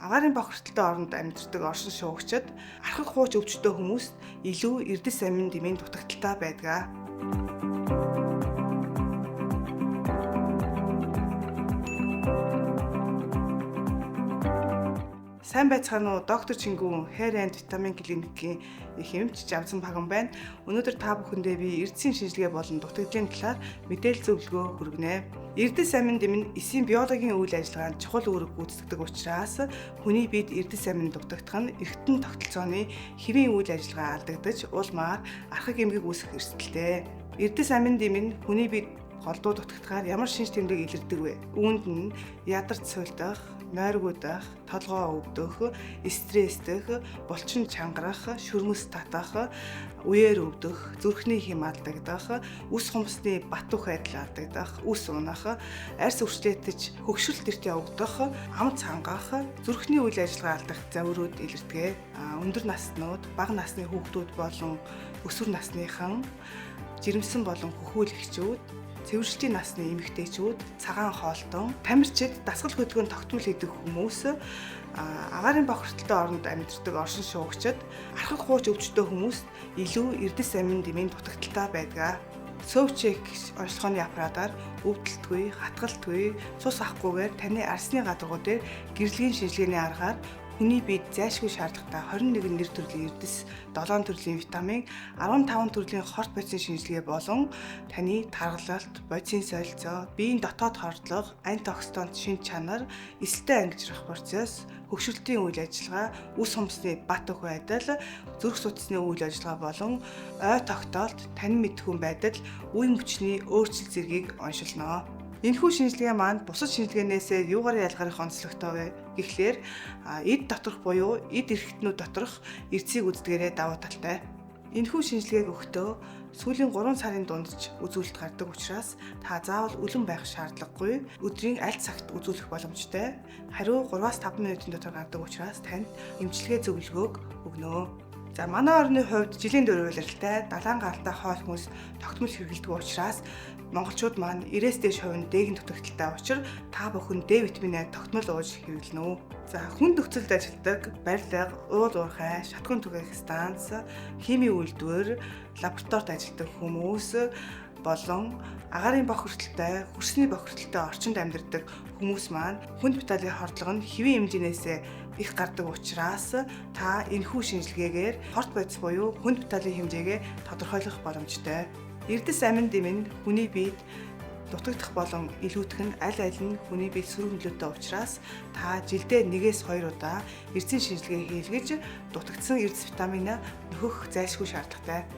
Агаарын бохирдолтой оронд амьдардаг оршин суугчид архаг хууч өвчтөе хүмүүст илүү эрдэс амин дэмийн дутагдaltaй байдаг. Сайн байцгаана уу? Доктор Чингүн Hair and Vitamin Clinic-ийн хэмжиж Жавзан Баган байна. Өнөөдөр та бүхэндээ би эрдэсийн шинжилгээ болон дутагдлын талаар мэдээлэл зөвлөгөө хүргэнэ. Эрдэс амин дэм нь эсийн биологийн үйл ажиллагаанд чухал үүрэг гүйцэтгэдэг учраас хүний биед эрдэс амин дутагдах нь эргэтэн тогтолцооны хэвийн үйл ажиллагаа алдагдаж улмаар архаг эмгэг үүсэх эрсдэлтэй. Эрдэс амин дэм нь хүний биед голдуу дутагдахаар ямар шинж тэмдэг илэрдэг вэ? Үүнд нь ядарч суйлдах, нойргуудах, толгоо өвдөх, стресстэх, булчин чангарах, шүрмэс татах, үеэр өвдөх, зүрхний хэм алдагдах, үс хумсны бат ух айдал алдагдах, үс унах, арьс өвчлөлтөж хөгшрөлт эрт явагдах, ам цангах, зүрхний үйл ажиллагаа алдах завирууд илэрдэг. Өндөр наснууд, бага насны хүүхдүүд болон өсвөр насныхан, жирэмсэн болон хөхүүлэгчүүд, цэвэршлийн насны эмэгтэйчүүд, цагаан хоолтон, тамирчид, дасгал хөдөлгөөнд тогтмол хийдэг хүмүүс, агаарын бохирдолтой оронд амьдардаг оршин суугчид, архаг хууч өвчтөе хүмүүст илүү эрдэс амин дэмийн дутагдaltaй байдаг. Сөөвчек онцлогооны аппаратаар өвдөлтгүй, хатгалтгүй, цус ахгүйгээр таны арсны гадаргуу дээр гэрэлгийн шинжилгээний аргаар хүний биед зайлшгүй шаардлагатай 21 нэр төрлийн эрдэс, 7 төрлийн витамин, 15 төрлийн хорт бодисын шинжилгээ болон таны таргалалт, бодисын солилцоо, биеийн дотоод хордлого, антиоксидант шинж чанар, эсэлтэй ангижрах процесс, хөгшрөлтийн үйл ажиллагаа, үс хумсны бат ух байдал, зүрх судасны үйл ажиллагаа болон ой тогтоолт, танин мэдхүйн байдал, үе мөчний өөрчлөлт зэргийг оншилноо. Энэхүү шинжилгээ маань бусад шинжилгээнээс юугаар ялгарх онцлогтой вэ? Гэхдээ эд доторх буюу эд эрхтнүүд доторх эрцгийг үздэгээрээ давуу талтай. Энэхүү шинжилгээг өгөхдөө сүүлийн 3 сарын дундч үзүүлэлт гардаг учраас та заавал үлэн байх шаардлагагүй. Өдрийн аль цагт үзүүлэх боломжтой. Хариу 3-5 минутын дотор гардаг учраас танд эмчилгээ зөвлөгөөг өгнө. За манай орны хувьд жилийн дөрөв улиралтай далайн гаралтай хоол хүнс тогтмол хэрэглэдэг учраас монголчууд маань 90-с дээш хувийн дээгэн дутагдaltaй учраас та бүхэн Д витаминаа тогтмол ууж хэрэглэнэ үү. За хүн нөхцөлд ажилладаг барилга, уул уурхай, шатгын түгээх станц, химийн үйлдвэр, лабораторид ажилладаг хүмүүс болон агаарын бохирдолтой, хөрсний бохирдолтой орчинд амьдардаг хүмүүс маань хүнд металлын хордлого нь хэвийн хэмжээнээс их гардаг учраас та энэхүү шинжилгээгээр хорт бодис буюу хүнд металлын хэмжээгээ тодорхойлох боломжтой. Эрдэс амин дэм нь хүний биед дутагдах болон илүүтэх нь аль аль нь хүний биед сөрөг нөлөөтэй учраас та жилдээ 1-2 удаа эрдэсийн шинжилгээ хийлгэж дутагдсан эрдэс витаминаа нөхөх зайлшгүй шаардлагатай.